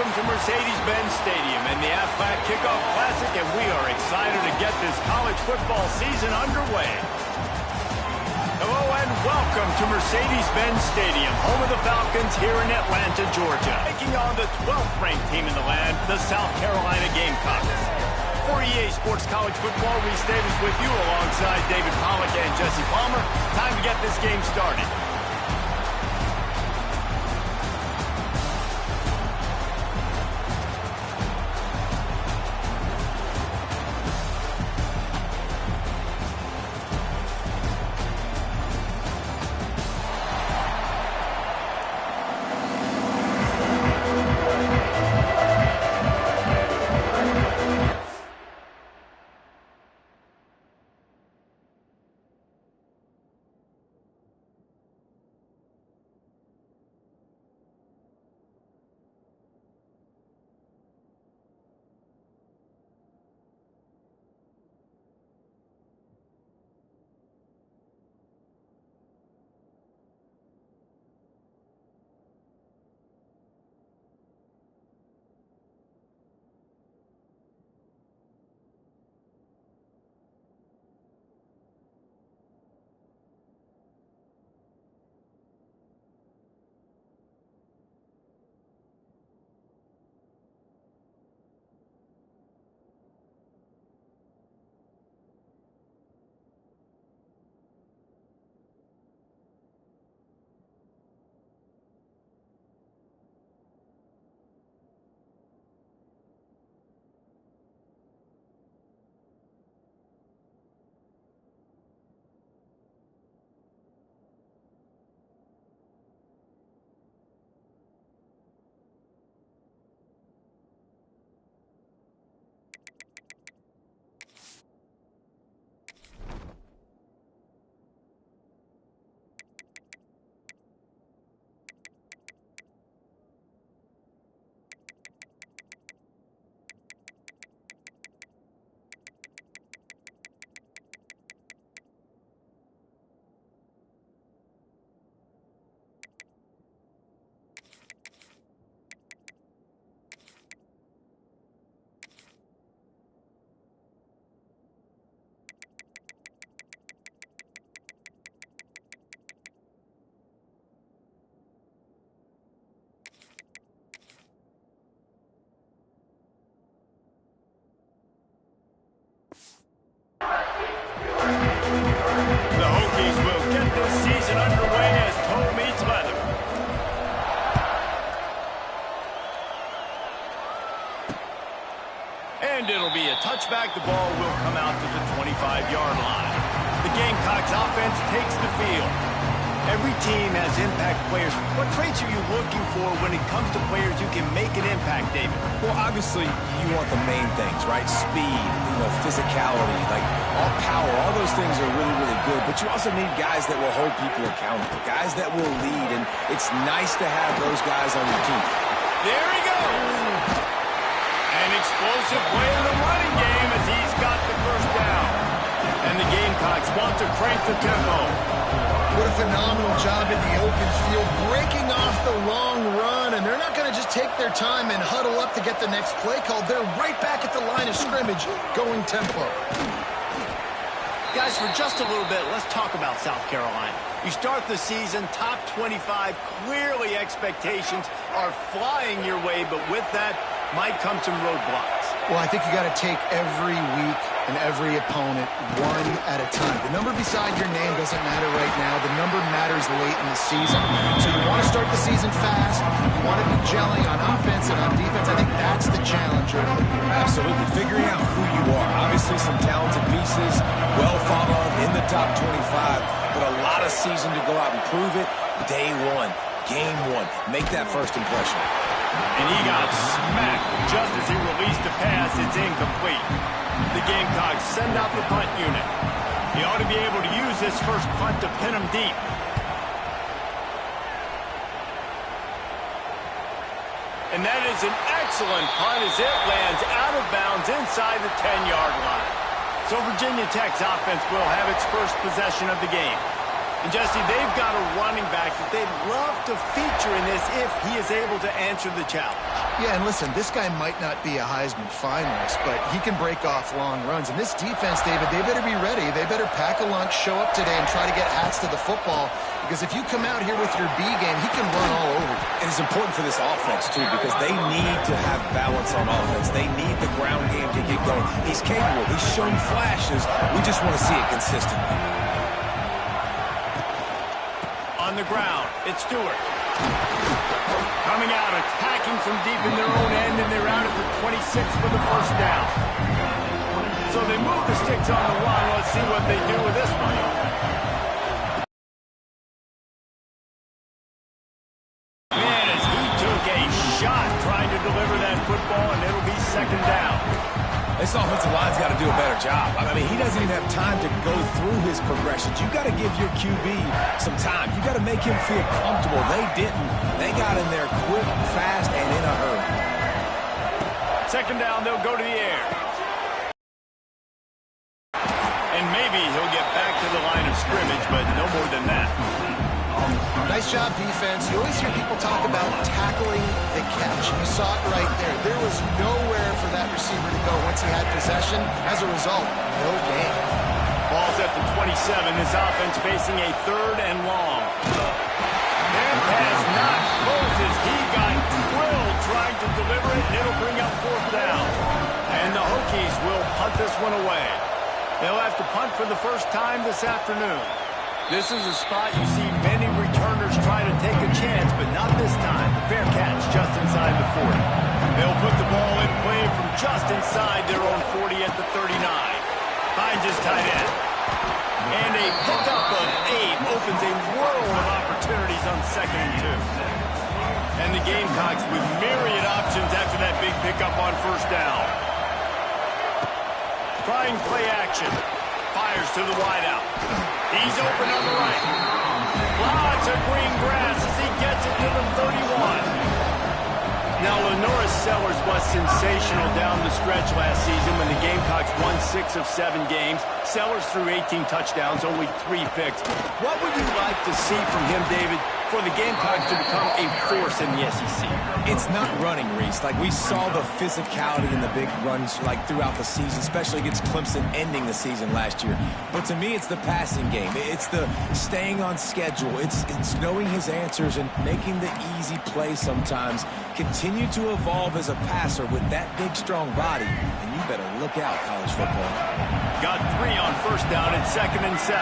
welcome to Mercedes-Benz Stadium and the Aflac Kickoff Classic, and we are excited to get this college football season underway. Hello and welcome to Mercedes-Benz Stadium, home of the Falcons here in Atlanta, Georgia. Taking on the 12th ranked team in the land, the South Carolina Gamecocks. For EA Sports College Football, Reese Davis with you alongside David Pollack and Jesse Palmer. Time to get this game started. The Hokies will get this season underway as toe meets leather. And it'll be a touchback. The ball will come out to the 25-yard line. The Gamecocks offense takes the field. Every team has impact players. What traits are you looking for when it comes to players who can make an impact, David? Well, obviously, you want the main things, right? Speed, physicality, like all power, all those things are really, really good. But you also need guys that will hold people accountable, guys that will lead, and it's nice to have those guys on your team. There he goes! An explosive play in the running game as he's got the first down. And the Gamecocks want to crank the tempo. What a phenomenal job in the open field, breaking off the long run, and they're not going to just take their time and huddle up to get the next play called. They're right back at the line of scrimmage, going tempo. Guys, for just a little bit, let's talk about South Carolina. You start the season, top 25, clearly expectations are flying your way, but with that might come some roadblocks. Well, I think you got to take every week and every opponent one at a time. The number beside your name doesn't matter right now. The number matters late in the season. So you want to start the season fast. You want to be gelling on offense and on defense. I think that's the challenge. Absolutely. Figuring out who you are. Obviously, some talented pieces, well thought of in the top 25, but a lot of season to go out and prove it. Day one, game one. Make that first impression. And he got smacked just as he released the pass. It's incomplete. The Gamecocks send out the punt unit. He ought to be able to use this first punt to pin him deep. And that is an excellent punt as it lands out of bounds inside the 10-yard line. So Virginia Tech's offense will have its first possession of the game. And Jesse, they've got a running back that they'd love to feature in this if he is able to answer the challenge. Yeah, and listen, this guy might not be a Heisman finalist, but he can break off long runs. And this defense, David, they better be ready. They better pack a lunch, show up today, and try to get hats to the football. Because if you come out here with your B game, he can run all over you. And it's important for this offense, too, because they need to have balance on offense. They need the ground game to get going. He's capable. He's shown flashes. We just want to see it consistently. On the ground, it's Stewart. Coming out, attacking from deep in their own end, and they're out at the 26 for the first down. So they move the sticks on the run. Let's see what they do with this one. Man, as he took a shot trying to deliver that football, and it'll be second down. This offensive line's got to do a better job. I mean, he doesn't even have time to go through his progressions. You've got to give your QB some time. You've got to make him feel comfortable. They didn't. They got in there quick, fast, and in a hurry. Second down, they'll go to the air. And maybe he'll get back to the line of scrimmage, but no more than that. Nice job, defense. You always hear people talk about tackling the catch. You saw it right there. There was nowhere for that receiver to go once he had possession. As a result, no gain. Ball's at the 27. His offense facing a third and long. And pass not closes. He got drilled trying to deliver it, and it'll bring up fourth down. And the Hokies will punt this one away. They'll have to punt for the first time this afternoon. This is a spot you see many returners try to take a chance, but not this time. The fair catch just inside the 40. They'll put the ball in play from just inside their own 40 at the 39. Finds his tight end. And a pickup of 8 opens a world of opportunities on 2nd and 2. And the Gamecocks with myriad options after that big pickup on first down. Trying play action. Fires to the wideout. He's open on the right. Lots of green grass as he gets it to the 31. Now, Lenoris Sellers was sensational down the stretch last season when the Gamecocks won 6 of 7 games. Sellers threw 18 touchdowns, only 3 picks. What would you like to see from him, David, for the Gamecocks to become a force in the SEC? It's not running, Reese. Like, we saw the physicality in the big runs, like, throughout the season, especially against Clemson ending the season last year. But to me, it's the passing game. It's the staying on schedule. It's knowing his answers and making the easy play sometimes. Continue to evolve as a passer with that big, strong body. And you better look out, college football. Got 3 on first down at 2nd and 7.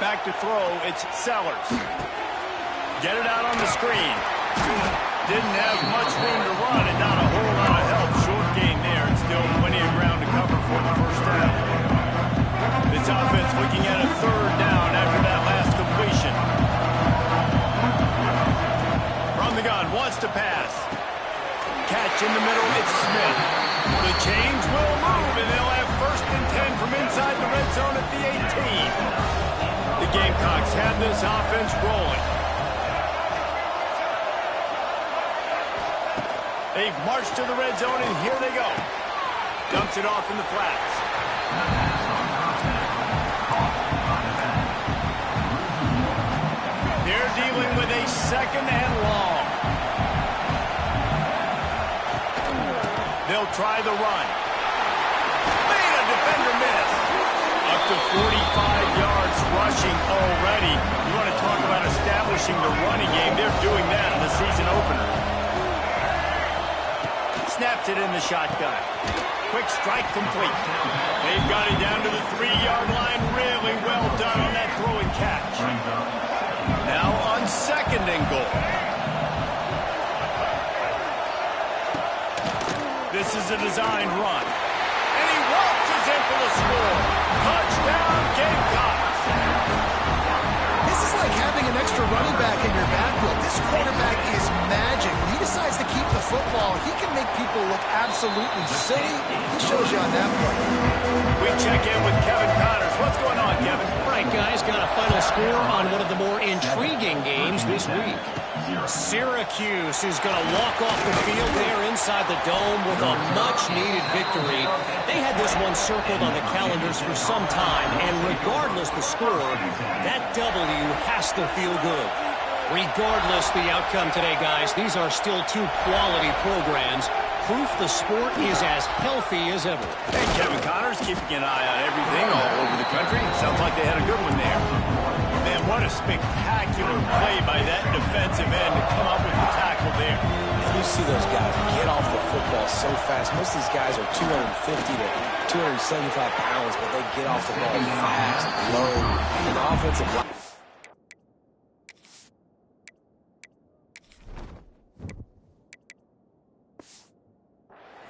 Back to throw, it's Sellers. Get it out on the screen. Didn't have much room to run and not a whole lot of help. Short gain there and still plenty of ground to cover for the first down. This offense looking at a 3rd down after that last completion. From the gun, wants to pass. Catch in the middle, it's Smith. The change will move, and they'll have 1st and 10 from inside the red zone at the 18. The Gamecocks have this offense rolling. They've marched to the red zone, and here they go. Dumps it off in the flats. They're dealing with a 2nd and long. They'll try the run. Made a defender miss. Up to 45 yards rushing already. You want to talk about establishing the running game. They're doing that in the season opener. Snaps it in the shotgun. Quick strike complete. They've got it down to the 3-yard line. Really well done on that throw and catch. Now on 2nd and goal. This is a designed run. And he waltzes in for the score. Touchdown, Gamecocks. This is like having an extra running back in your backfield. This quarterback is magic. When he decides to keep the football, he can make people look absolutely silly. He shows you on that play. We check in with Kevin Connors. What's going on, Kevin? All right, guys, got a final score on one of the more intriguing games this week. Syracuse is going to walk off the field there inside the dome with a much-needed victory. They had this one circled on the calendars for some time, and regardless the score, that W plus the field goal. Regardless the outcome today, guys, these are still two quality programs. Proof the sport is as healthy as ever. Hey, Kevin Connors keeping an eye on everything all over the country. Sounds like they had a good one there. Man, what a spectacular play by that defensive end to come up with the tackle there. You see those guys get off the football so fast. Most of these guys are 250 to 275 pounds, but they get off the ball fast, low, and the offensive line.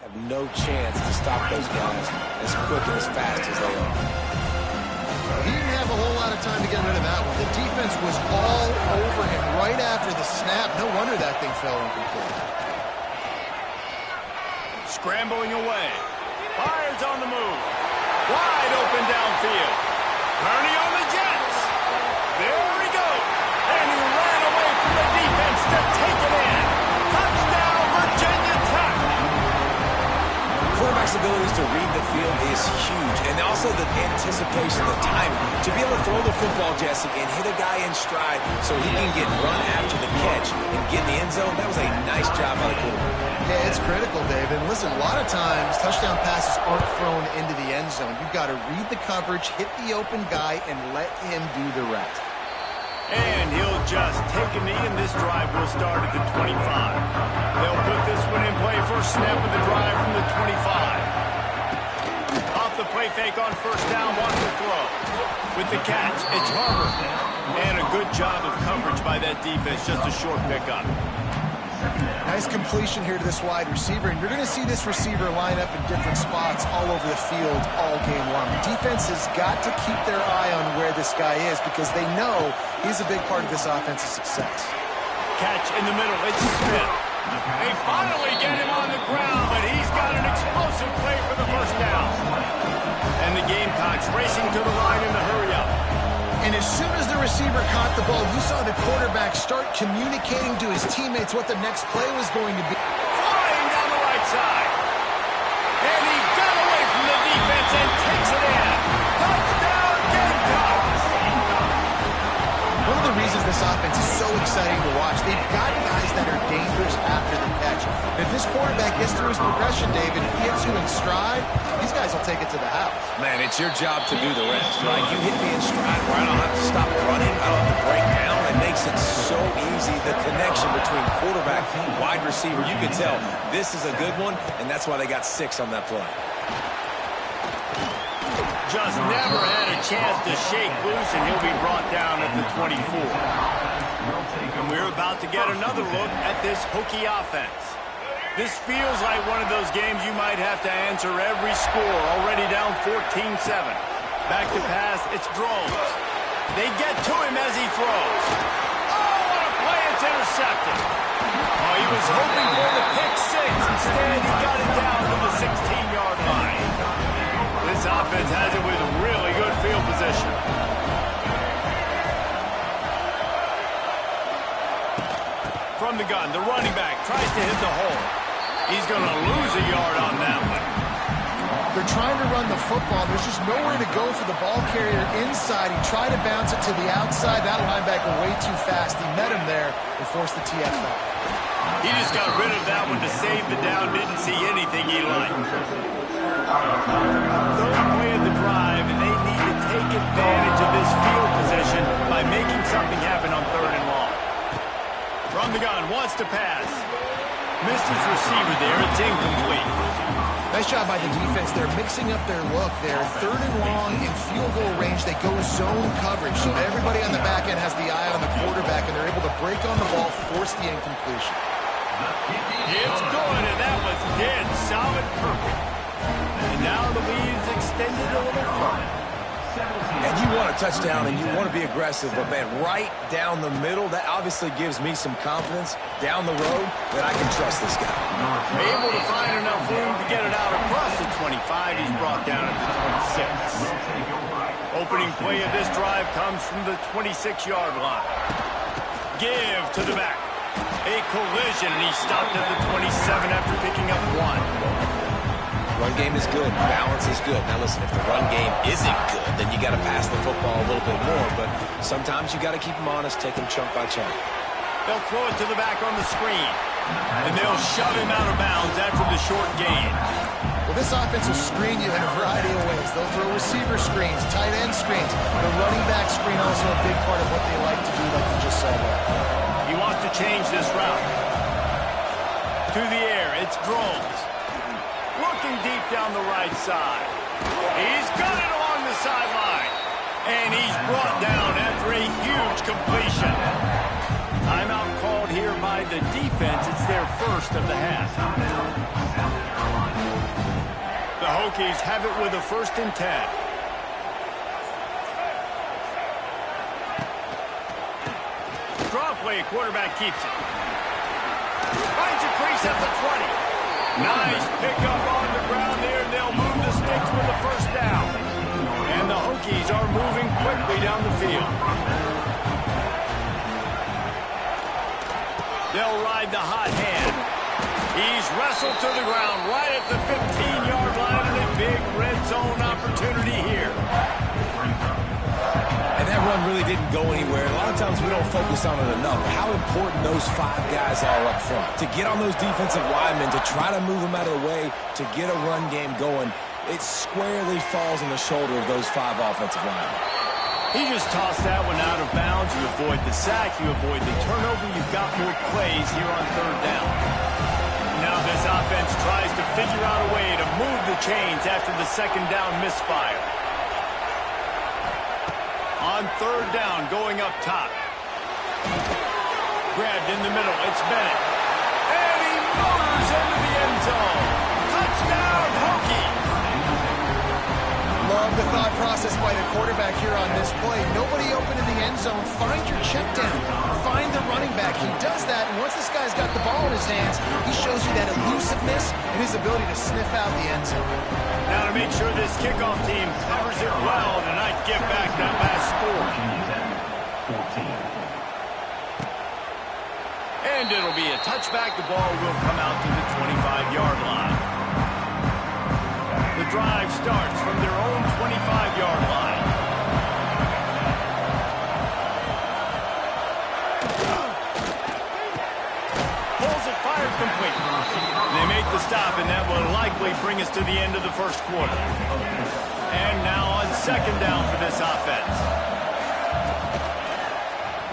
Have no chance to stop those guys as quick and as fast as they are. He didn't have a whole lot of time to get rid of that one. The defense was all over him right after the snap. No wonder that thing fell incomplete. Scrambling away. Fires on the move. Wide open downfield. Kearney on the Jets. There we go. And he ran away from the defense to take it in. Touchdown, Virginia Tech. Quarterback's abilities to read the field is huge, and also the anticipation, the timing. To be able to throw the football, Jesse, and hit a guy in stride so he can get run after the catch and get in the end zone, that was a nice job by the quarterback. Yeah, it's critical, Dave. And listen, a lot of times touchdown passes aren't thrown into the end zone. You've got to read the coverage, hit the open guy, and let him do the rest. And he'll just take a knee, and this drive will start at the 25. They'll put this one in play. First snap of the drive from the 25. Off the play fake on first down, wants to throw. With the catch, it's Harbor. And a good job of coverage by that defense, just a short pickup. Nice completion here to this wide receiver, and you're going to see this receiver line up in different spots all over the field all game long. The defense has got to keep their eye on where this guy is because they know he's a big part of this offense's success. Catch in the middle, it's Smith. They finally get him on the ground, but he's got an explosive play for the first down. And the Gamecocks racing to the line in the hurry-up. And as soon as the receiver caught the ball, you saw the quarterback start communicating to his teammates what the next play was going to be. Flying down the right side. And he got away from the defense and takes it in. Touchdown, Gamecocks! One of the reasons this offense is so exciting to watch, they've got guys that are dangerous after the catch. If this quarterback gets through his progression, David, if he hits you in stride, these guys will take it to the house. Man, it's your job to do the rest, right? You hit me in stride where I don't have to stop running, I don't have to break down. It makes it so easy. The connection between quarterback and wide receiver, you can tell this is a good one, and that's why they got 6 on that play. Just never had a chance to shake loose, and he'll be brought down at the 24. And we're about to get another look at this Hokie offense. This feels like one of those games you might have to answer every score, already down 14-7. Back to pass, it's Drones. They get to him as he throws. Oh, what a play, it's intercepted. Oh, he was hoping for the pick six. Instead, he got it down to the 16-yard line. This offense has it with really good field position. From the gun, the running back tries to hit the hole. He's going to lose a yard on that one. They're trying to run the football. There's just nowhere to go for the ball carrier inside. He tried to bounce it to the outside. That linebacker way too fast. He met him there and forced the TFL. He just got rid of that one to save the down. Didn't see anything he liked. Third play of the drive, and they need to take advantage of this field position by making something happen on 3rd and long. From the gun, wants to pass. Missed his receiver there. It's incomplete. Nice job by the defense. They're mixing up their look there. 3rd and long in field goal range. They go zone coverage. So everybody on the back end has the eye on the quarterback, and they're able to break on the ball, force the incompletion. It's good, and that was dead solid perfect. And now the lead is extended a little further. And you want a touchdown, and you want to be aggressive, but, man, right down the middle, that obviously gives me some confidence down the road that I can trust this guy. Able to find enough room to get it out across the 25. He's brought down at the 26. Opening play of this drive comes from the 26-yard line. Give to the back. A collision, and he stopped at the 27 after picking up 1. Run game is good. Balance is good. Now listen, if the run game isn't good, then you got to pass the football a little bit more. But sometimes you got to keep them honest, take them chunk by chunk. They'll throw it to the back on the screen. And they'll shove him out of bounds after the short gain. Well, this offense will screen you in a variety of ways. They'll throw receiver screens, tight end screens. The running back screen also a big part of what they like to do, like you just saw there. He wants to change this route. To the air, it's Drones. Looking deep down the right side. He's got it along the sideline. And he's brought down after a huge completion. Timeout called here by the defense. It's their first of the half. The Hokies have it with a 1st and 10. Draw play, quarterback keeps it. Finds a crease at the 20. Nice pickup on the ground there. They'll move the sticks with the 1st down. And the Hokies are moving quickly down the field. They'll ride the hot hand. He's wrestled to the ground right at the 15-yard line, and a big red zone opportunity here. And that run really didn't go anywhere. A lot of times we don't focus on it enough. How important those 5 guys are up front. To get on those defensive linemen, to try to move them out of the way, to get a run game going, it squarely falls on the shoulder of those 5 offensive linemen. He just tossed that one out of bounds. You avoid the sack, you avoid the turnover. You've got more plays here on 3rd down. Now this offense tries to figure out a way to move the chains after the 2nd down misfire. On 3rd down, going up top. Grabbed in the middle, it's Bennett. And he motors into the end zone. Touchdown, Hokies! Love the thought process by the quarterback here on this play. Nobody open in the end zone. Find your check down. Find the running back. He does that, and once this guy's got the ball in his hands, he shows you that elusiveness and his ability to sniff out the end zone. Now to make sure this kickoff team covers it well and not give back that last score. And it'll be a touchback. The ball will come out to the 25-yard line. The drive starts from their own 25-yard line. Pulls it, fired complete. They make the stop, and that will likely bring us to the end of the 1st quarter. And now on 2nd down for this offense.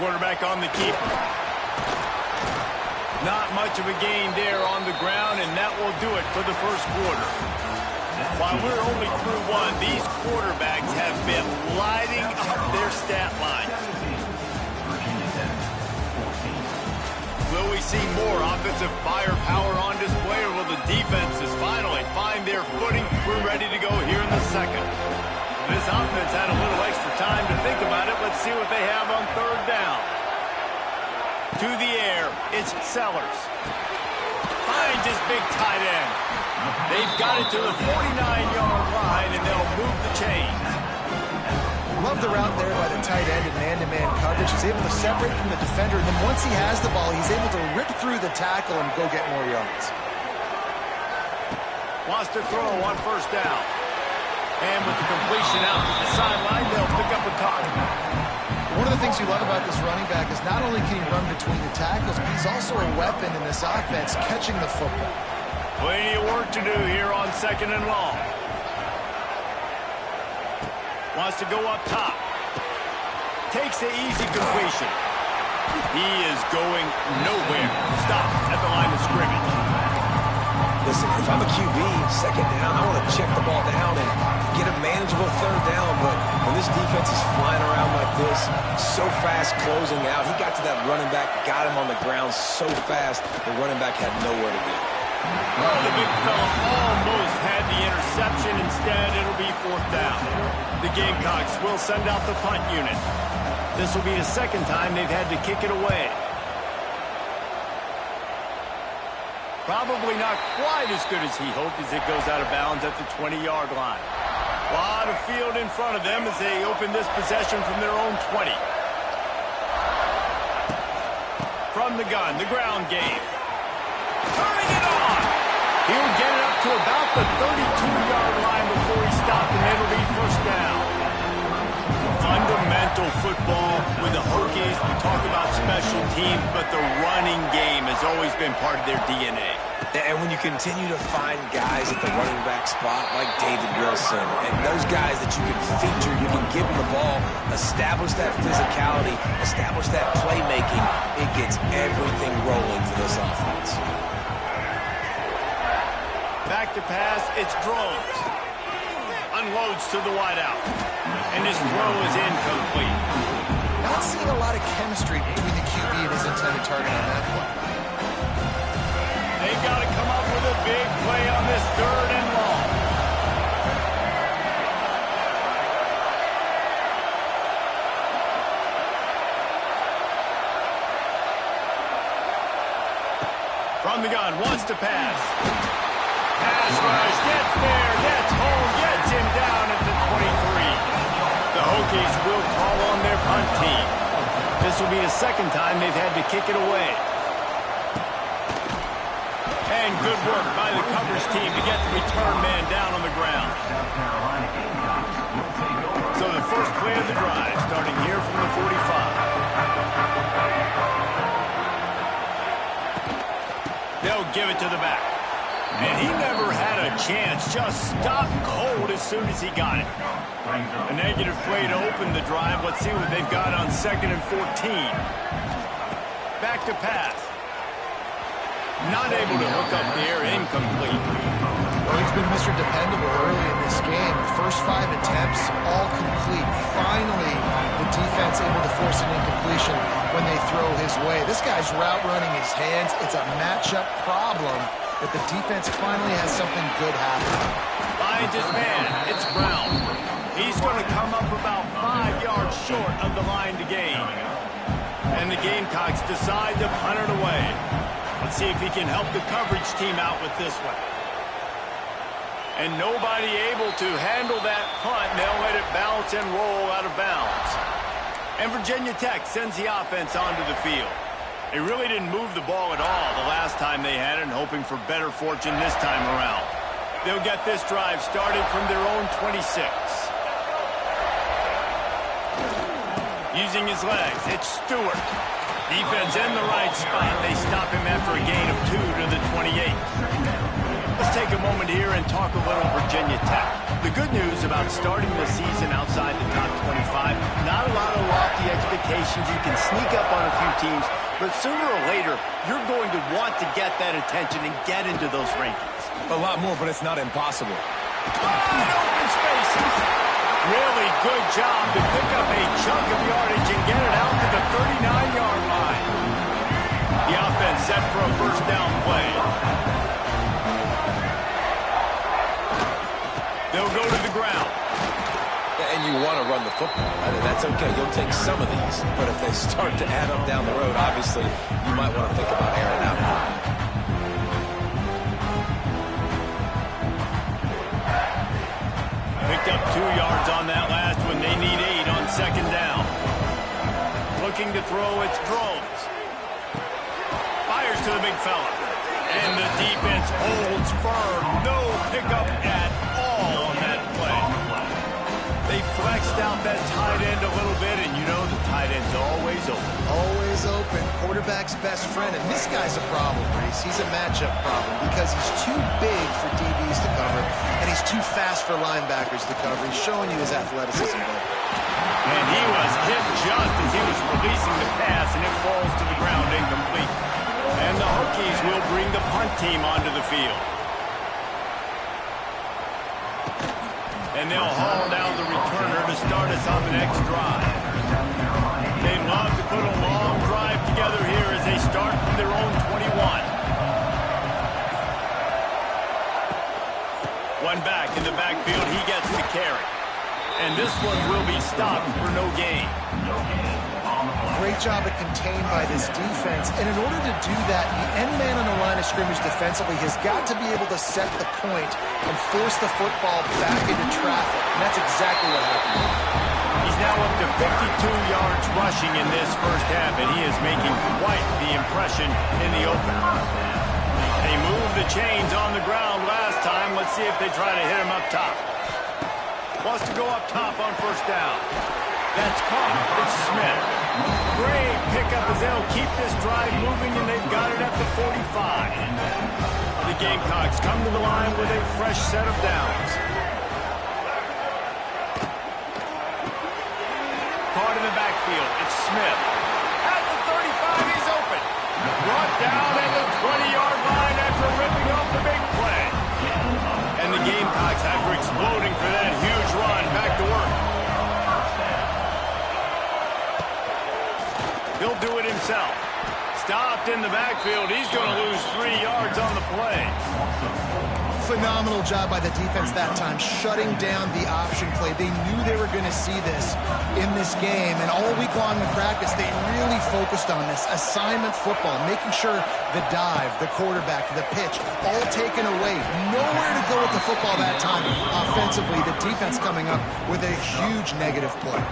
Quarterback on the keeper. Not much of a gain there on the ground, and that will do it for the 1st quarter. While we're only through 1, these quarterbacks have been lighting up their stat line. Will we see more offensive firepower on display, or will the defenses finally find their footing? We're ready to go here in the 2nd. This offense had a little extra time to think about it. Let's see what they have on 3rd down. To the air, it's Sellers. Finds his big tight end. They've got it to the 49-yard line, and they'll move the chains. Love the route there by the tight end in man-to-man coverage. He's able to separate from the defender, and then once he has the ball, he's able to rip through the tackle and go get more yards. Wants to throw on 1st down. And with the completion out to the sideline, they'll pick up a target. One of the things you love about this running back is not only can he run between the tackles, but he's also a weapon in this offense, catching the football. Plenty of work to do here on 2nd and long. Wants to go up top. Takes the easy completion. He is going nowhere. Stop at the line of scrimmage. Listen, if I'm a QB, 2nd down, I want to check the ball down and get a manageable 3rd down. But when this defense is flying around like this, so fast closing out, he got to that running back, got him on the ground so fast, the running back had nowhere to go. Oh, the big fella almost had the interception. Instead, it'll be 4th down. The Gamecocks will send out the punt unit. This will be the 2nd time they've had to kick it away. Probably not quite as good as he hoped as it goes out of bounds at the 20-yard line. A lot of field in front of them as they open this possession from their own 20. From the gun, the ground game. Turning it on. He'll get it up to about the 32-yard line before he stopped, and it'll be first down. Fundamental football with the Hokies. We talk about special teams, but the running game has always been part of their DNA. And when you continue to find guys at the running back spot like David Wilson and those guys that you can feature, you can give them the ball, establish that physicality, establish that playmaking, it gets everything rolling for this offense. Back to pass, it's Drones. Unloads to the wideout. And his throw is incomplete. Not seeing a lot of chemistry between the QB and his intended target on that play. They've got to come up with a big play on this 3rd and long. From the gun, wants to pass. Pass rush, gets there, gets home, gets him down at the 23. The Hokies will call on their punt team. This will be the 2nd time they've had to kick it away. And good work by the coverage team to get the return man down on the ground. So the first play of the drive, starting here from the 45. They'll give it to the back. And he never had a chance, just stopped cold as soon as he got it. A negative play to open the drive. Let's see what they've got on 2nd and 14. Back to pass. Not able to hook up there, incomplete. Well, he's been Mr. Dependable early in this game. First 5 attempts, all complete. Finally, the defense able to force an incompletion when they throw his way. This guy's route running his hands. It's a matchup problem, but the defense finally has something good happening. Finds his man. It's Brown. He's going to come up about 5 yards short of the line to gain. And the Gamecocks decide to punt it away. Let's see if he can help the coverage team out with this one. And nobody able to handle that punt. They'll let it bounce and roll out of bounds. And Virginia Tech sends the offense onto the field. They really didn't move the ball at all the last time they had it, and hoping for better fortune this time around. They'll get this drive started from their own 26. Using his legs, it's Stewart. Defense in the right spot. They stop him after a gain of 2 to the 28. Let's take a moment here and talk a little Virginia Tech. The good news about starting the season outside the top 25, not a lot of lofty expectations. You can sneak up on a few teams, but sooner or later, you're going to want to get that attention and get into those rankings. A lot more, but it's not impossible. Open spaces. Really good job to pick up a chunk of yardage and get it out to the 39-yard line. The offense set for a first down play. They'll go to the ground. And you want to run the football. I mean, that's okay. You'll take some of these. But if they start to add up down the road, obviously, you might want to think about airing out. Picked up 2 yards on that last one. They need 8 on 2nd down. Looking to throw, it's Drones. Fires to the big fella. And the defense holds firm. No pickup at all on that play. They flexed out that tight end a little bit, and you know the tight end's always open. Always open. Quarterback's best friend. And this guy's a problem, Reese. He's a matchup problem because he's too big for DBs to cover, and he's too fast for linebackers to cover. He's showing you his athleticism there. And he was hit just as he was releasing the pass, and it falls to the ground incomplete. And the Hokies will bring the punt team onto the field. And they'll haul down the returner to start us on the next drive. They love to put a long drive together here as they start from their own 21. One back in the backfield, he gets the carry. And this one will be stopped for no gain. Great job at contained by this defense. And in order to do that, the end man on the line of scrimmage defensively has got to be able to set the point and force the football back into traffic. And that's exactly what happened. He's now up to 52 yards rushing in this first half, and he is making quite the impression in the opener. They moved the chains on the ground last time. Let's see if they try to hit him up top. Wants to go up top on first down. That's caught. It's Smith. Great pickup as they'll keep this drive moving, and they've got it at the 45. The Gamecocks come to the line with a fresh set of downs. Caught in the backfield. It's Smith. At the 35, he's open. Brought down at the 20-yard line after ripping off the big play. And the Gamecocks, after exploding for that huge run, back to work. He'll do it himself. Stopped in the backfield. He's going to lose 3 yards on the play. Phenomenal job by the defense that time, shutting down the option play. They knew they were going to see this in this game, and all week long in practice, they really focused on this assignment football, making sure the dive, the quarterback, the pitch, all taken away. Nowhere to go with the football that time offensively. The defense coming up with a huge negative play.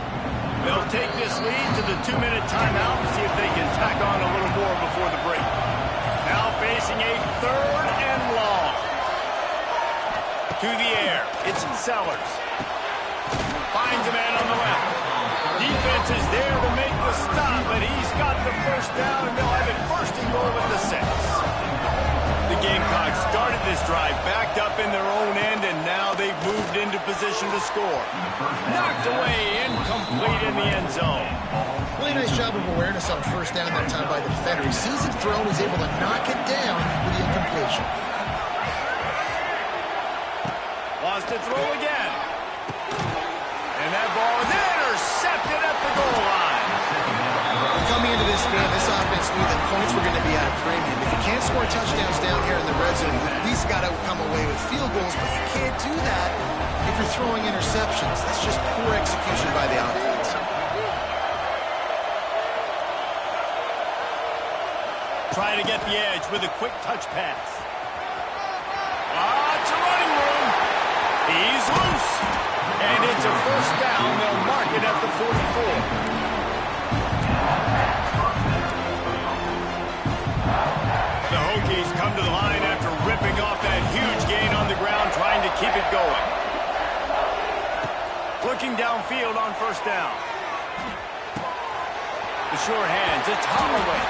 They'll take this lead to the 2-minute timeout and see if they can tack on a little more before the break. Now facing a 3rd and long. To the air. It's Sellers. Finds a man on the left. Defense is there to make the stop, but he's got the first down, and they'll have it 1st and goal at the 6. The Gamecocks started this drive backed up in their own end, and now they've moved into position to score. Knocked away, incomplete in the end zone. Really nice job of awareness on first down that time by the defender. He sees it thrown, he's able to knock it down with the incompletion. Wants to throw again. And that ball is intercepted at the goal line. Coming into this game, this offense knew that points were going to be at a premium. If you can't score touchdowns down here in the red zone, you at least got to come away with field goals, but you can't do that if you're throwing interceptions. That's just poor execution by the offense. Try to get the edge with a quick touch pass. It's a running room. He's loose. And it's a first down. They'll mark it at the 44. The Hokies come to the line after ripping off that huge gain on the ground, trying to keep it going. Looking downfield on first down. The sure hands, it's Holloway.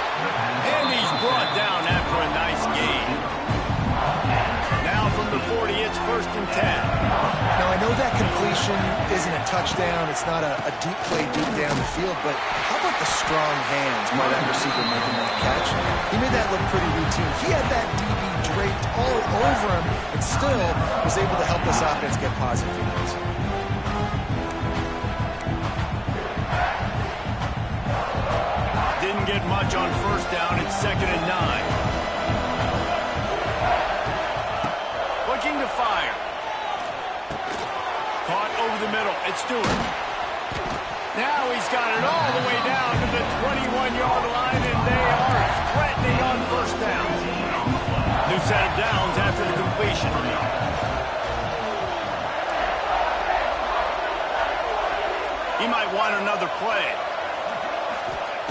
And he's brought down after a nice gain. Now from the 40, it's 1st and 10. Now, I know that completion isn't a touchdown. It's not a deep play deep down the field, but how about the strong hands by that receiver making that catch? He made that look pretty routine. He had that DB draped all over him and still was able to help this offense get positive yards. Didn't get much on first down. It's 2nd and 9. Looking to fire. Caught over the middle. It's Stewart. Now he's got it all the way down to the 21-yard line, and they are threatening on first down. New set of downs after the completion. He might want another play.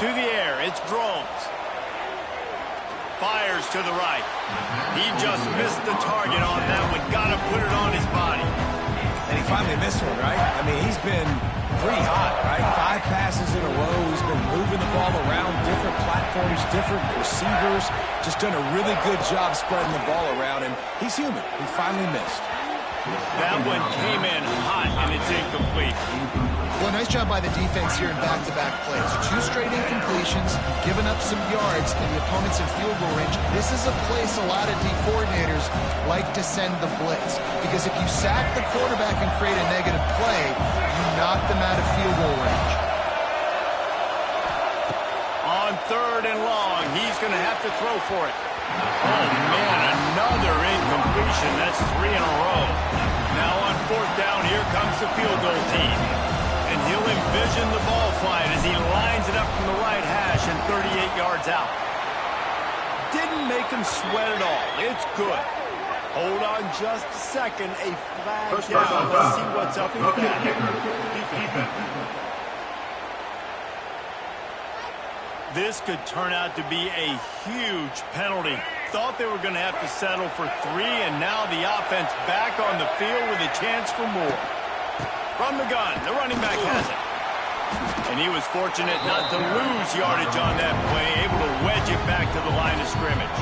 To the air, it's Groves. Fires to the right. He just missed the target on that one. Got to put it on his body. And he finally missed one, right? I mean, he's been pretty hot, right? 5 passes in a row. He's been moving the ball around different platforms, different receivers. Just done a really good job spreading the ball around, and he's human. He finally missed. That one came in hot, and it's incomplete. Well, nice job by the defense here in back-to-back plays. 2 straight incompletions, giving up some yards, and the opponent's in field goal range. This is a place a lot of D coordinators like to send the blitz, because if you sack the quarterback and create a negative play, you knock them out of field goal range. On 3rd and long, he's going to have to throw for it. Oh, man, another incompletion. That's 3 in a row. Now on 4th down, here comes the field goal team. And he'll envision the ball flight as he lines it up from the right hash and 38 yards out. Didn't make him sweat at all. It's good. Hold on just a second. A flag down. Let's see what's up with that. This could turn out to be a huge penalty. Thought they were going to have to settle for 3, and now the offense back on the field with a chance for more. From the gun, the running back has it. And he was fortunate not to lose yardage on that play, able to wedge it back to the line of scrimmage.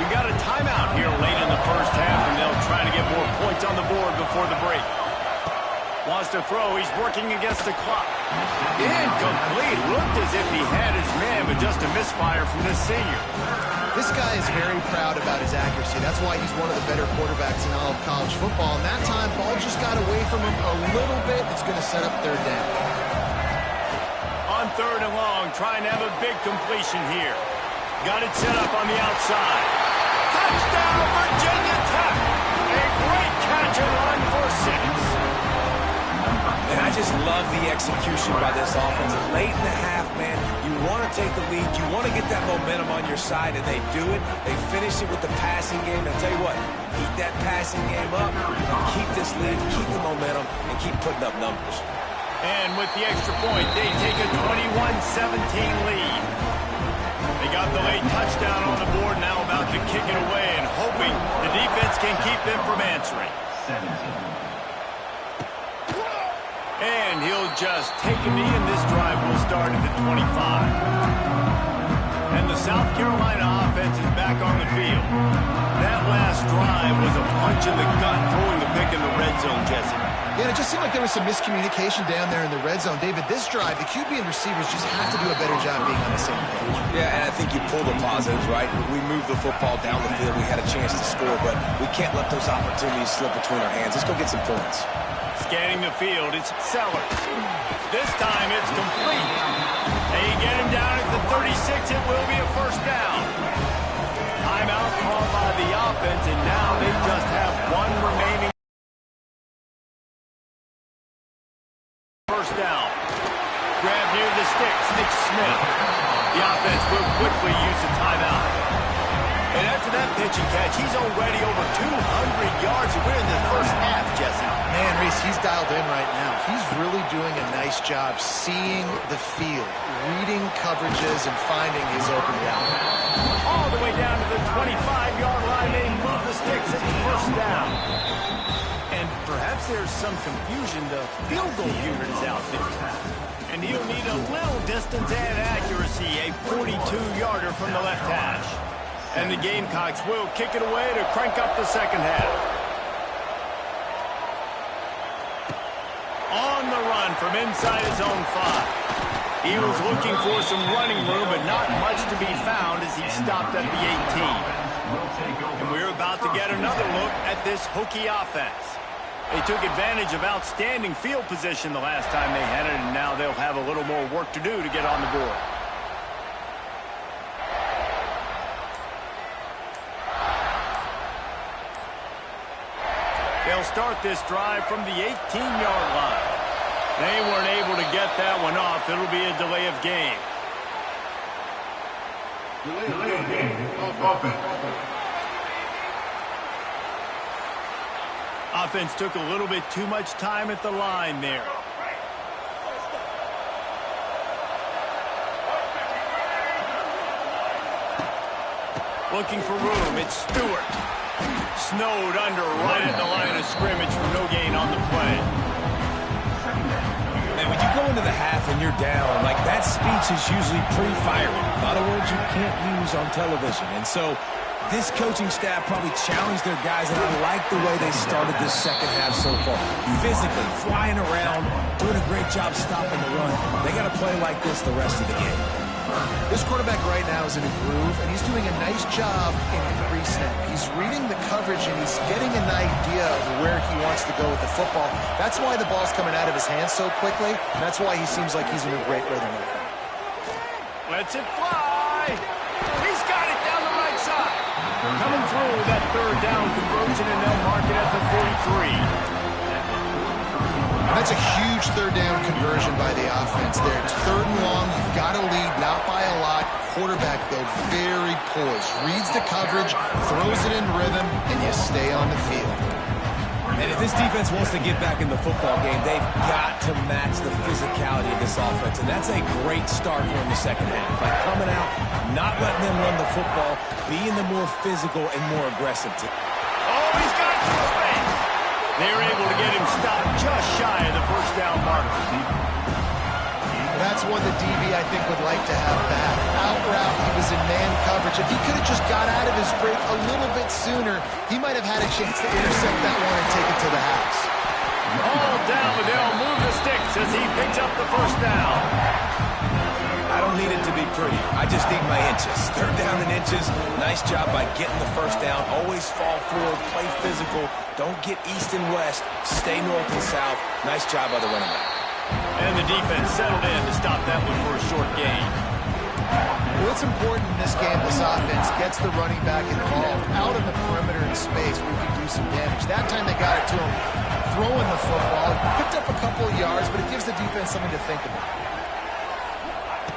We got a timeout here late in the first half, and they'll try to get more points on the board before the break. Wants to throw. He's working against the clock. Incomplete. Looked as if he had his man, but just a misfire from this senior. This guy is very proud about his accuracy. That's why he's one of the better quarterbacks in all of college football. And that time, ball just got away from him a little bit. It's going to set up third down. On 3rd and long, trying to have a big completion here. Got it set up on the outside. Touchdown, Virginia Tech. A great catch and run for 6. And I just love the execution by this offense. Late in the half, man, you want to take the lead. You want to get that momentum on your side, and they do it. They finish it with the passing game. And I tell you what, keep that passing game up, keep this lead, keep the momentum, and keep putting up numbers. And with the extra point, they take a 21-17 lead. They got the late touchdown on the board, now about to kick it away and hoping the defense can keep them from answering. And he'll just take a knee, and this drive will start at the 25. And the South Carolina offense is back on the field. That last drive was a punch in the gut, throwing the pick in the red zone, Jesse. Yeah, it just seemed like there was some miscommunication down there in the red zone. David, this drive, the QB and receivers just have to do a better job being on the same page. Yeah, and I think you pull the positives, right? We moved the football down the field. We had a chance to score, but we can't let those opportunities slip between our hands. Let's go get some points. Scanning the field, it's Sellers. This time it's complete. They get him down at the 36. It will be a first down. Timeout called by the offense, and now they just have one remaining first down. Grab near the sticks. Nick Smith. The offense will quickly use the timeout. And after that pitch and catch, he's already over 200 yards. We're in the first half, Jesse. Man, Reese, he's dialed in right now. He's really doing a nice job seeing the field, reading coverages, and finding his open route. All the way down to the 25-yard line. They move the sticks at the first down. And perhaps there's some confusion. The field goal unit is out there. And he'll need a little distance and accuracy, a 42-yarder from the left hash. And the Gamecocks will kick it away to crank up the second half. On the run from inside his own 5. He was looking for some running room, but not much to be found as he stopped at the 18. And we're about to get another look at this Hokie offense. They took advantage of outstanding field position the last time they had it, and now they'll have a little more work to do to get on the board. They'll start this drive from the 18-yard line. They weren't able to get that one off. It'll be a delay of game. Offense took a little bit too much time at the line there. Looking for room. It's Stewart. Snowed under right at the line of scrimmage for no gain on the play. And when you go into the half and you're down, like that speech is usually pre-firing. A lot of words you can't use on television. And so this coaching staff probably challenged their guys, and I like the way they started this second half so far. Physically, flying around, doing a great job stopping the run. They got to play like this the rest of the game. This quarterback right now is in a groove, and he's doing a nice job in pre-snap. He's reading the coverage, and he's getting an idea of where he wants to go with the football. That's why the ball's coming out of his hands so quickly, and that's why he seems like he's in a great rhythm right now. Lets it fly. He's got it down the right side. Coming through with that third down conversion, and they'll mark it at the 43. And that's a huge third down conversion by the offense there. It's 3rd and long. You've got to lead, not by a lot. Quarterback, though, very poised. Reads the coverage, throws it in rhythm, and you stay on the field. And if this defense wants to get back in the football game, they've got to match the physicality of this offense. And that's a great start here in the second half. Like coming out, not letting them run the football, being the more physical and more aggressive team. Oh, he's got it through space. They were able to get him stopped just shy of the first down mark. That's one the DB, I think, would like to have back. Out route, he was in man coverage. If he could have just got out of his break a little bit sooner, he might have had a chance to intercept that one and take it to the house. All down, but they'll move the sticks as he picks up the first down. I don't need it to be pretty. I just need my inches. Third down in inches. Nice job by getting the first down. Always fall forward, play physical. Don't get east and west. Stay north and south. Nice job by the running back. And the defense settled in to stop that one for a short gain. What's important in this game, this offense gets the running back involved out in the perimeter in space where he can do some damage. That time they got it to him throwing the football. Picked up a couple of yards, but it gives the defense something to think about.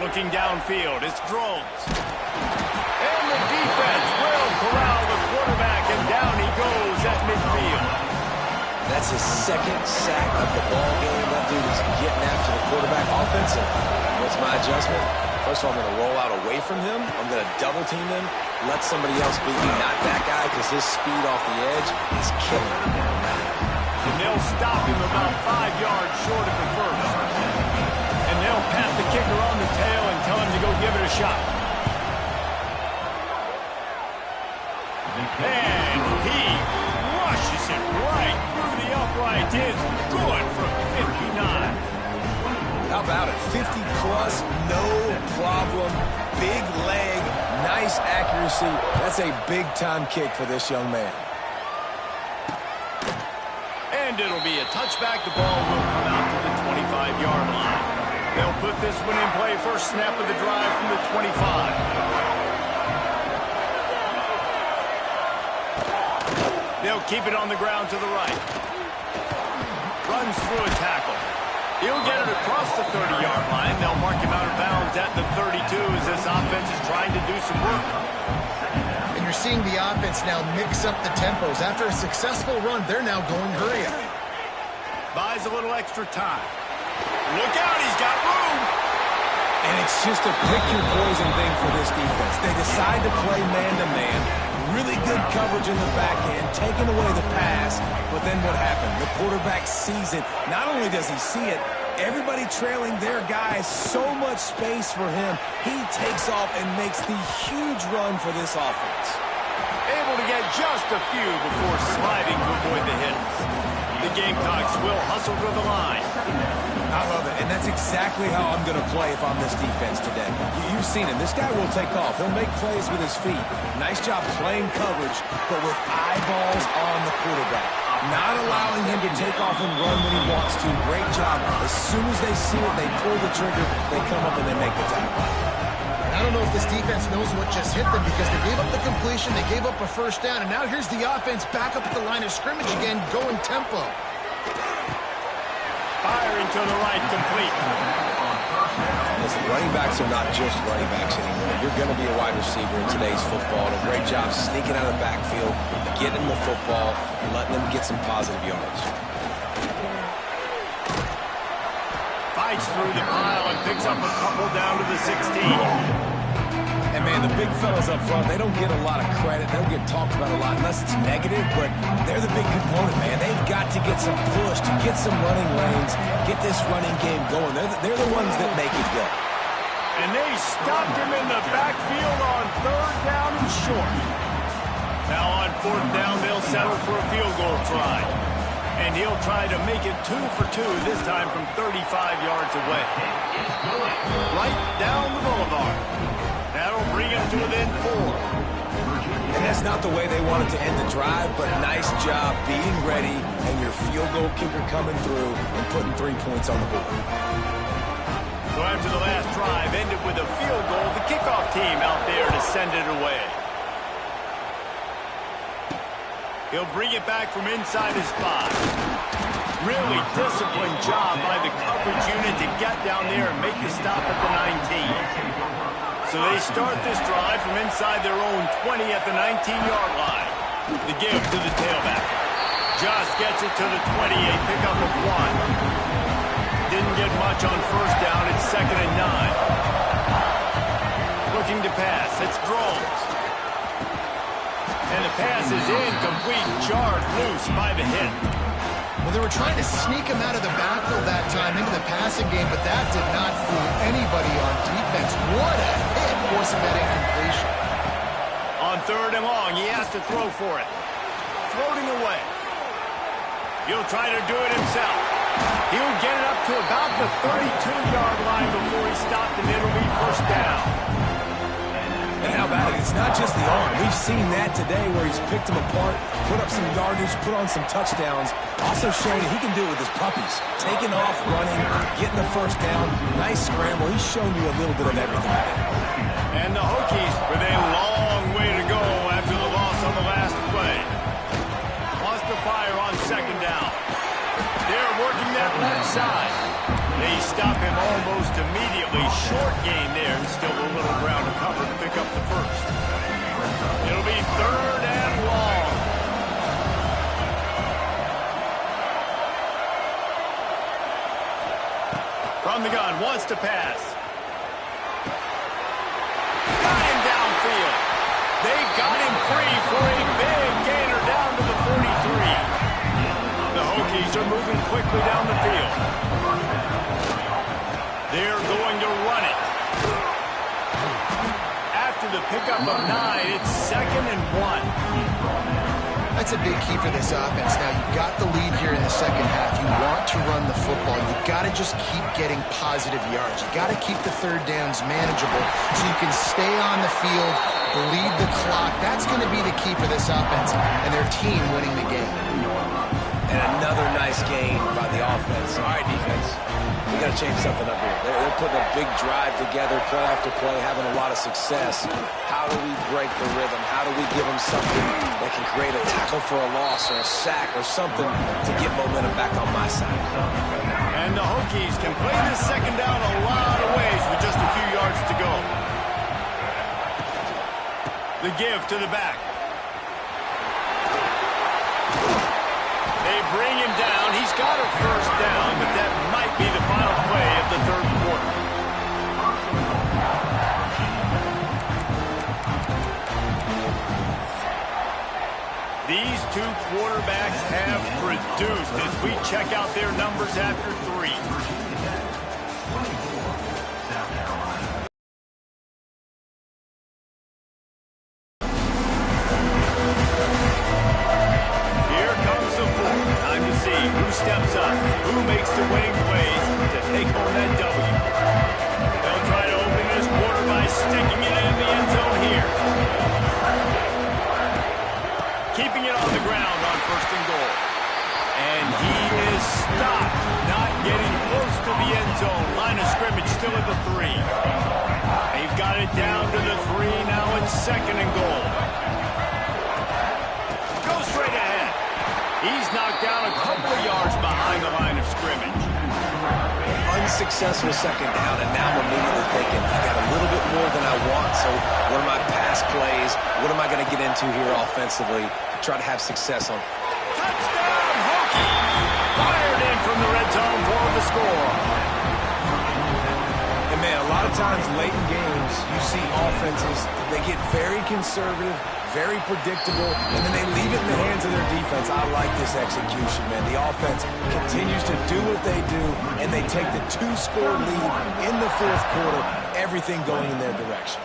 Looking downfield, it's Drones. And the defense will corral the quarterback, and down he goes at midfield. That's his second sack of the ball game. That dude is getting after the quarterback offensive. What's my adjustment? First of all, I'm going to roll out away from him. I'm going to double team him. Let somebody else beat me, not that guy, because his speed off the edge is killing him. And they'll stop him about 5 yards short of the first. And they'll pat the kicker on the tail and tell him to go give it a shot. And he rushes it right through the upright. It's good from 59. How about it? 50-plus, no problem. Big leg, nice accuracy. That's a big-time kick for this young man. And it'll be a touchback. The ball will come out to the 25-yard line. They'll put this one in play. First snap of the drive from the 25. They'll keep it on the ground to the right. Runs through a tackle. He'll get it across the 30-yard line. They'll mark him out of bounds at the 32 as this offense is trying to do some work. And you're seeing the offense now mix up the tempos. After a successful run, they're now going hurry up. Buys a little extra time. Look out, he's got room. And it's just a pick-your-poison thing for this defense. They decide to play man-to-man. Really good coverage in the back end, taking away the pass. But then what happened? The quarterback sees it. Not only does he see it, everybody trailing their guy, so much space for him. He takes off and makes the huge run for this offense. Able to get just a few before sliding to avoid the hits. The Gamecocks will hustle to the line. I love it, and that's exactly how I'm going to play if I'm this defense today. You've seen him. This guy will take off. He'll make plays with his feet. Nice job playing coverage, but with eyeballs on the quarterback. Not allowing him to take off and run when he wants to. Great job. As soon as they see it, they pull the trigger, they come up and they make the tackle. I don't know if this defense knows what just hit them because they gave up the completion, they gave up a first down, and now here's the offense back up at the line of scrimmage again, going tempo. Firing to the right, complete. Listen, running backs are not just running backs anymore. You're going to be a wide receiver in today's football. And a great job sneaking out of the backfield, getting them the football, and letting them get some positive yards. Fights through the pile and picks up a couple down to the 16. And, man, the big fellas up front, they don't get a lot of credit. They don't get talked about a lot unless it's negative, but they're the big component, man. They've got to get some push, to get some running lanes, get this running game going. They're the ones that make it go. And they stopped him in the backfield on third down and short. Now on fourth down, they'll settle for a field goal try. And he'll try to make it 2 for 2, this time from 35 yards away. Right down the boulevard. That'll bring him to within 4. And that's not the way they wanted to end the drive, but nice job being ready and your field goal kicker coming through and putting 3 points on the board. So after the last drive ended with a field goal, the kickoff team out there to send it away. He'll bring it back from inside his 5. Really disciplined job by the coverage unit to get down there and make the stop at the 19. So they start this drive from inside their own 20 at the 19-yard line. The give to the tailback. Just gets it to the 20, a pickup of 1. Didn't get much on first down. It's 2nd and 9. looking to pass. It's Groves. And the pass is incomplete, jarred loose by the hit. Well, they were trying to sneak him out of the backfield that time into the passing game, but that did not fool anybody on defense. What a hit, forcing that incompletion. On 3rd and long, he has to throw for it. Floating away. He'll try to do it himself. He'll get it up to about the 32-yard line before he stopped, and it'll be first down. And how about it? It's not just the arm. We've seen that today where he's picked them apart, put up some yardage, put on some touchdowns. Also showing that he can do it with his puppies. Taking off, running, getting the first down. Nice scramble. He's shown you a little bit of everything today. And the Hokies with a long way to go after the loss on the last play. Wants to fire on 2nd down. They're working that left side. They stop him almost immediately. Short gain there, and still a little ground to cover to pick up the first. It'll be 3rd and long. From the gun, wants to pass. Got him downfield. They got him free for a big gainer down to the 43. The Hokies are moving quickly down the field. They're going to run it. After the pickup of 9, it's 2nd and 1. That's a big key for this offense. Now, you've got the lead here in the second half. You want to run the football. You've got to just keep getting positive yards. You've got to keep the 3rd downs manageable so you can stay on the field, bleed the clock. That's going to be the key for this offense and their team winning the game. And another nice gain by the offense. All right, defense. We got to change something up here. They're putting a big drive together, play after play, having a lot of success. How do we break the rhythm? How do we give them something that can create a tackle for a loss or a sack or something to get momentum back on my side? And the Hokies can play this 2nd down a lot of ways with just a few yards to go. The give to the back. They bring him down. He's got a first down, but that might be the final play of the 3rd quarter. These two quarterbacks have produced as we check out their numbers after 3. Steps up. Who makes the winning plays to take home that W? They'll try to open this quarter by sticking it in the end zone here. Keeping it on the ground on 1st and goal. And he is stopped, not getting close to the end zone. Line of scrimmage still at the 3. They've got it down to the 3. Now it's 2nd and goal. Go straight ahead. He's knocked down a couple of yards behind the line of scrimmage. Unsuccessful 2nd down, and now I'm immediately thinking, I got a little bit more than I want, so what are my pass plays? What am I going to get into here offensively to try to have success on? Touchdown, Hokies! Fired in from the red zone for the score. And man, a lot of times late in games, you see offenses, they get very conservative, very predictable, and then they leave it in the hands of their defense. I like this execution, man. The offense continues to do what they do, and they take the 2-score lead in the 4th quarter, everything going in their direction.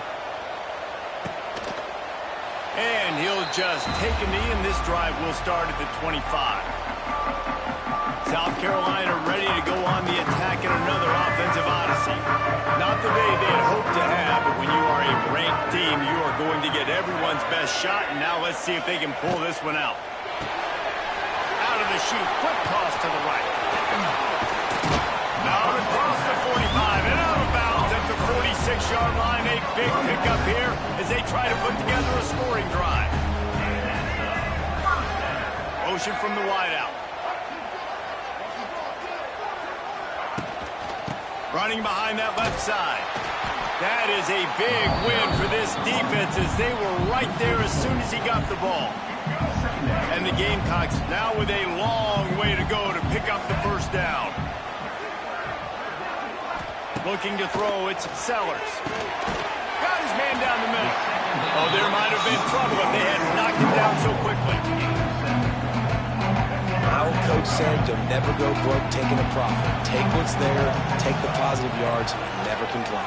And he'll just take a knee, and this drive will start at the 25. South Carolina ready to go on the attack in another offensive odyssey. Not the day they had hoped to have, but when you are a ranked team, you are going to get everyone's best shot, and now let's see if they can pull this one out. Out of the chute, quick toss to the right. Out across the 45, and out of bounds at the 46-yard line. A big pickup here as they try to put together a scoring drive. Motion from the wideout. Running behind that left side. That is a big win for this defense as they were right there as soon as he got the ball. And the Gamecocks now with a long way to go to pick up the first down. Looking to throw, it's Sellers. Got his man Oh, there might have been trouble if they had knocked him down so quickly. My old coach said you'll never go broke taking a profit. Take what's there, take the positive yards, and never complain.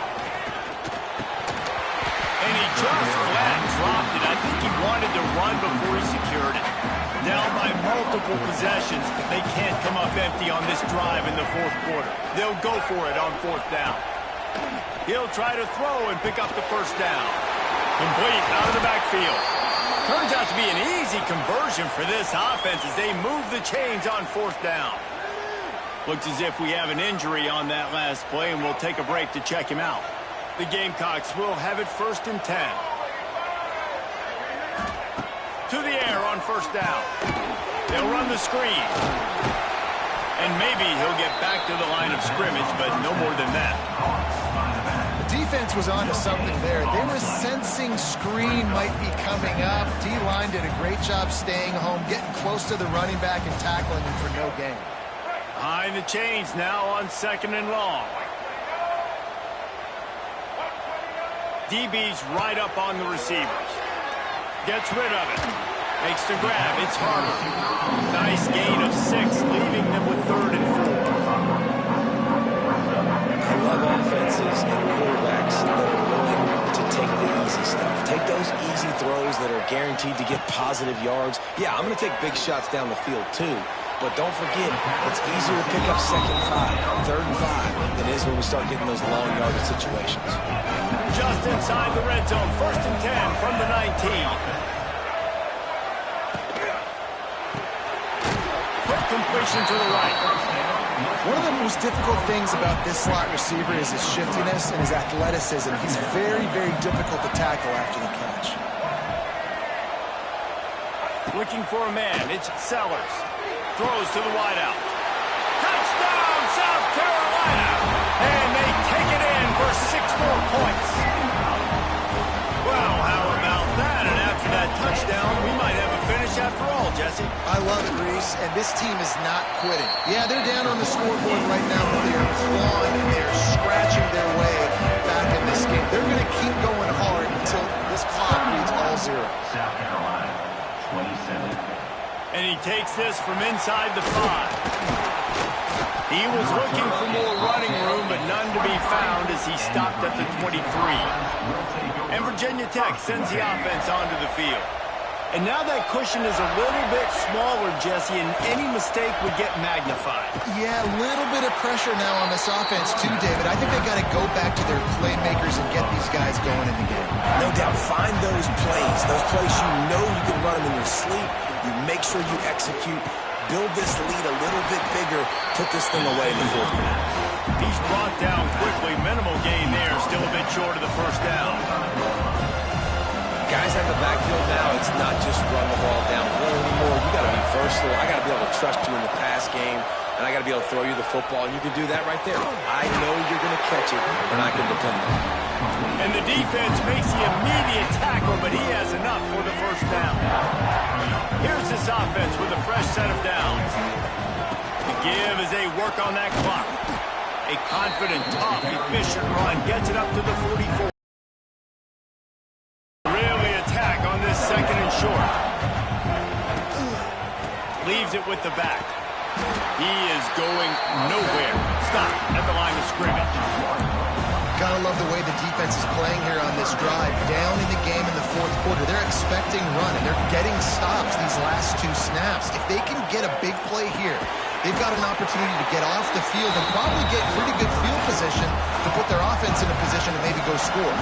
And he just flat dropped it. I think he wanted to run before he secured it. Down by multiple possessions, they can't come up empty on this drive in the fourth quarter. They'll go for it on fourth down. He'll try to throw and pick up the first down. Complete out of the backfield. Turns out to be an easy conversion for this offense as they move the chains on fourth down. Looks as if we have an injury on that last play, and we'll take a break to check him out. The Gamecocks will have it 1st and 10. To the air on first down. They'll run the screen. And maybe he'll get back to the line of scrimmage, but no more than that. The defense was on to something there. They were sensing screen might be coming up. D-line did a great job staying home, getting close to the running back and tackling him for no gain. Behind the chains now on 2nd and long. DB's right up on the receivers. Gets rid of it. Makes the grab. It's Harder. Nice gain of 6, leaving them with 3rd and 4. I love offenses and quarterbacks that are willing to take the easy stuff. Take those easy throws that are guaranteed to get positive yards. Yeah, I'm going to take big shots down the field too. But don't forget, it's easier to pick up 2nd and 5, 3rd and 5 than it is when we start getting those long yardage situations. Just inside the red zone. 1st and 10 from the 19. Quick completion to the right. One of the most difficult things about this slot receiver is his shiftiness and his athleticism. He's very, very difficult to tackle after the catch. Looking for a man. It's Sellers. Throws to the wideout. Touchdown, South Carolina! And they take it in for 6 more points. Well, how about that? And after that touchdown, we might have a finish after all, Jesse. I love it, Reese, and this team is not quitting. Yeah, they're down on the scoreboard right now, but they are clawing and they're scratching their way back in this game. They're going to keep going hard until this clock reads all zero. South Carolina, 27. And he takes this from inside the 5. He was looking for more running room, but none to be found as he stopped at the 23. And Virginia Tech sends the offense onto the field. And now that cushion is a little bit smaller, Jesse, and any mistake would get magnified. Yeah, a little bit of pressure now on this offense too, David. I think they got to go back to their playmakers and get these guys going in the game. No doubt, find those plays you know you can run them in your sleep. You make sure you execute, build this lead a little bit bigger, put this thing away in the fourth quarter. He's brought down quickly. Minimal gain there, still a bit short of the first down. Guys have the backfield now. It's not just run the ball downfield anymore. You got to be versatile. I got to be able to trust you in the pass game, and I got to be able to throw you the football, and you can do that right there. I know you're going to catch it, and I can depend on it. And the defense makes the immediate tackle, but he has enough for the first down. Here's this offense with a fresh set of downs. The give as they work on that clock. A confident, tough, efficient run gets it up to the 44. Really attack on this 2nd and short. Leaves it with the back. He is going nowhere. Stop at the line of scrimmage. Gotta love the way the defense is playing here on this drive. Down in the game in the fourth quarter. They're expecting run, and they're getting stops these last 2 snaps. If they can get a big play here, they've got an opportunity to get off the field and probably get pretty good field position to put their offense in a position to maybe go score.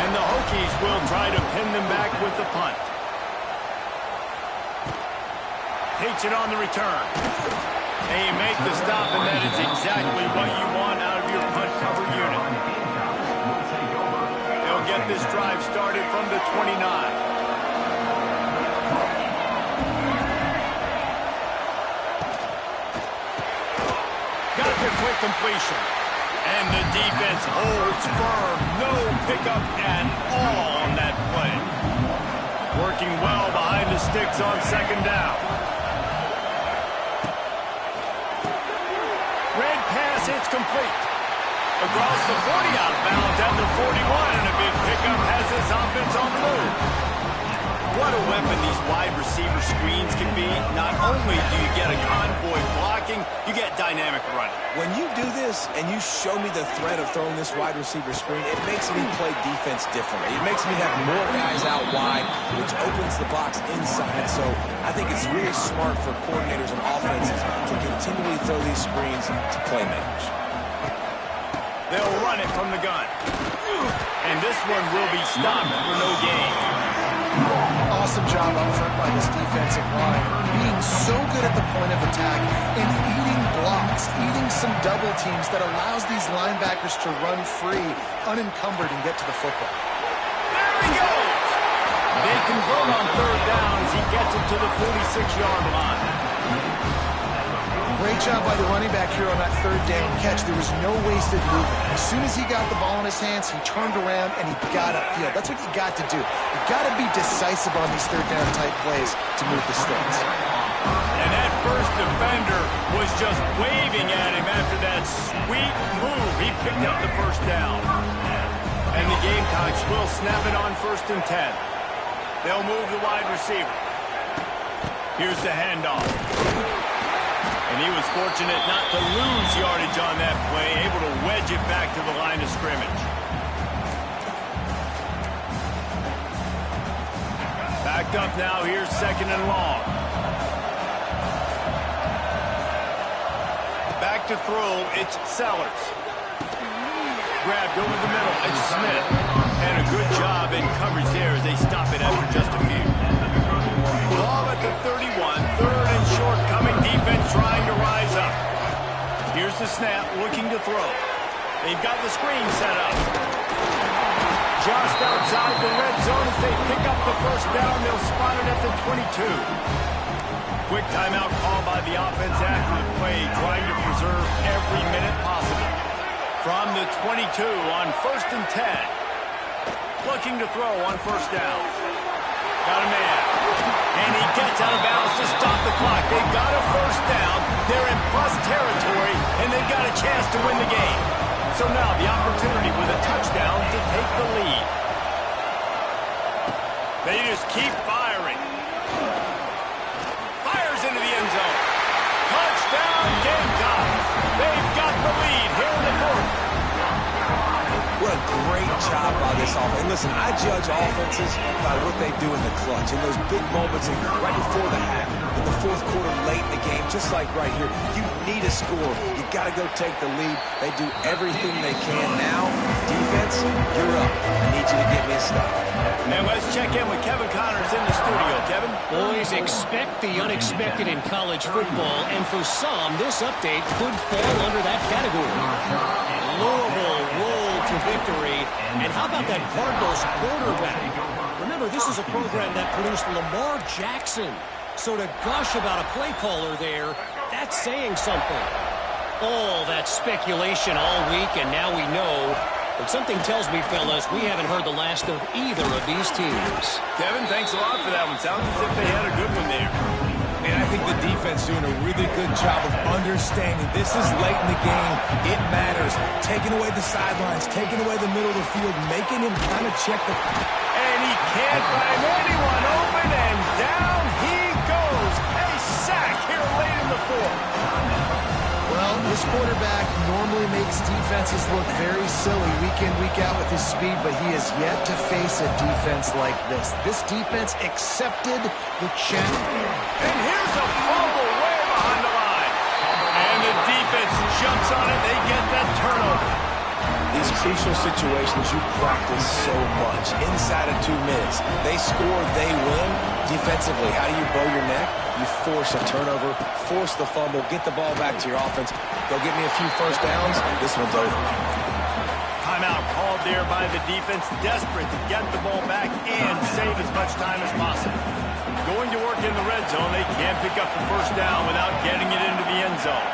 And the Hokies will try to pin them back with the punt. Takes it on the return. They make the stop, and that is exactly what you want out of your punt cover unit. They'll get this drive started from the 29. Got the quick completion. And the defense holds firm. No pickup at all on that play. Working well behind the sticks on 2nd down. Red pass, it's complete. Across the 40 out of bounds at the 41, and a big pickup has this offense on the move. a weapon these wide receiver screens can be. Not only do you get a convoy blocking, you get dynamic running. When you do this and you show me the threat of throwing this wide receiver screen, it makes me play defense differently. It makes me have more guys out wide, which opens the box inside. So I think it's really smart for coordinators and offenses to continually throw these screens to playmakers. They'll run it from the gun. And this one will be stopped for no gain. Awesome job up front by this defensive line. Being so good at the point of attack and eating blocks, eating some double teams that allows these linebackers to run free, unencumbered, and get to the football. There he goes! They convert on third down as he gets it to the 46-yard line. Great job by the running back here on that third down catch. There was no wasted movement. As soon as he got the ball in his hands, he turned around and he got upfield. That's what you got to do. You got to be decisive on these third down type plays to move the sticks. And that first defender was just waving at him after that sweet move. He picked up the first down. And the Gamecocks will snap it on 1st and 10. They'll move the wide receiver. Here's the handoff. And he was fortunate not to lose yardage on that play, able to wedge it back to the line of scrimmage. Backed up now, here's 2nd and long. Back to throw, it's Sellers. Grabbed over the middle, it's Smith. And a good job in coverage there as they stop it after just a few. Ball at the 31, 3rd and short, coming defense trying to rise up. Here's the snap, looking to throw. They've got the screen set up. Just outside the red zone as they pick up the first down. They'll spot it at the 22. Quick timeout call by the offense after the play, trying to preserve every minute possible. From the 22 on 1st and 10. Looking to throw on 1st down. Got a man. And he gets out of bounds to stop the clock. They've got a first down. They're in plus territory, and they've got a chance to win the game. So now the opportunity with a touchdown to take the lead. They just keep firing. Fires into the end zone. Touchdown, Gamecocks. They've got the lead here in the 4th. What a great job by this offense. And listen, I judge offenses by what they do in the clutch. In those big moments right before the half, in the 4th quarter, late in the game, just like right here. You need a score. You got to go take the lead. They do everything they can now. Defense, you're up. I need you to get me a stop. And let's check in with Kevin Connors in the studio. Kevin? Boys, expect the unexpected in college football, and for some, this update could fall under that category. Louisville rolled to victory, and how about that Cardinals quarterback? Remember, this is a program that produced Lamar Jackson, so to gush about a play caller there, that's saying something. All that speculation all week, and now we know. But something tells me, fellas, we haven't heard the last of either of these teams. Kevin, thanks a lot for that one. Sounds as if they had a good one there. And I think the defense doing a really good job of understanding this is late in the game. It matters. Taking away the sidelines, taking away the middle of the field, making him kind of check the... And he can't find anyone open, and down he goes. A sack here late in the 4th. Well, this quarterback normally makes defenses look very silly week in, week out with his speed, but he has yet to face a defense like this. This defense accepted the challenge. And here's a fumble way behind the line. And the defense jumps on it. They get that turnover. These crucial situations you practice so much. Inside of 2 minutes, they score, they win. Defensively, how do you bow your neck? You force a turnover, force the fumble, get the ball back to your offense. Go get me a few first downs. This one's over. Timeout called there by the defense, desperate to get the ball back and save as much time as possible. Going to work in the red zone, they can't pick up the first down without getting it into the end zone.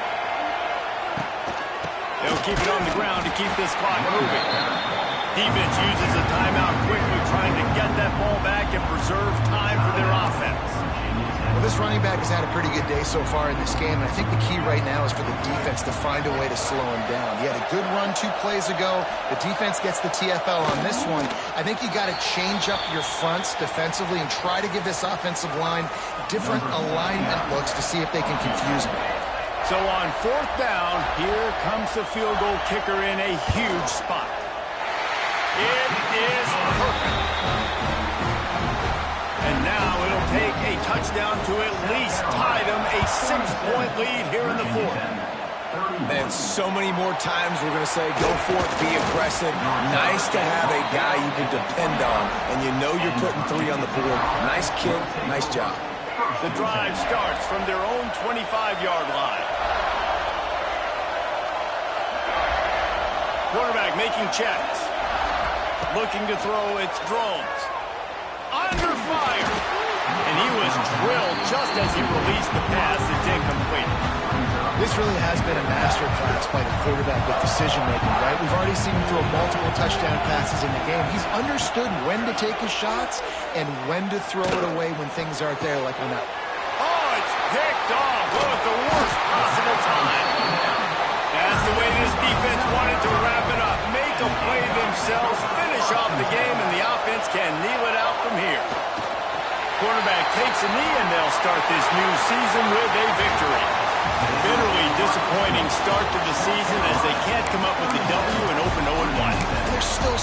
They'll keep it on the ground to keep this clock moving. Defense uses a timeout quickly, trying to get that ball back and preserve time for their offense. Well, this running back has had a pretty good day so far in this game, and I think the key right now is for the defense to find a way to slow him down. He had a good run 2 plays ago. The defense gets the TFL on this one. I think you got to change up your fronts defensively and try to give this offensive line different alignment looks to see if they can confuse him. So on 4th down, here comes the field goal kicker in a huge spot. It is perfect. And now it'll take a touchdown to at least tie them a 6-point lead here in the 4th. And so many more times we're going to say, go for it, be aggressive. Nice to have a guy you can depend on, and you know you're putting 3 on the board. Nice kick, nice job. The drive starts from their own 25-yard line. Quarterback making checks. Looking to throw, it's Drones. Under fire. And he was drilled just as he released the pass. It's incomplete. This really has been a masterclass by the quarterback with decision-making, right? We've already seen him throw multiple touchdown passes in the game. He's understood when to take his shots and when to throw it away when things aren't there, like on that. Oh, it's picked off at the worst possible time. That's the way this defense wanted to wrap it up. Make a play themselves, finish off the game, and the offense can kneel it out from here. Quarterback takes a knee, and they'll start this new season with a victory. Bitterly disappointing start to the season as they can't come up with the W and open 0-1. They're still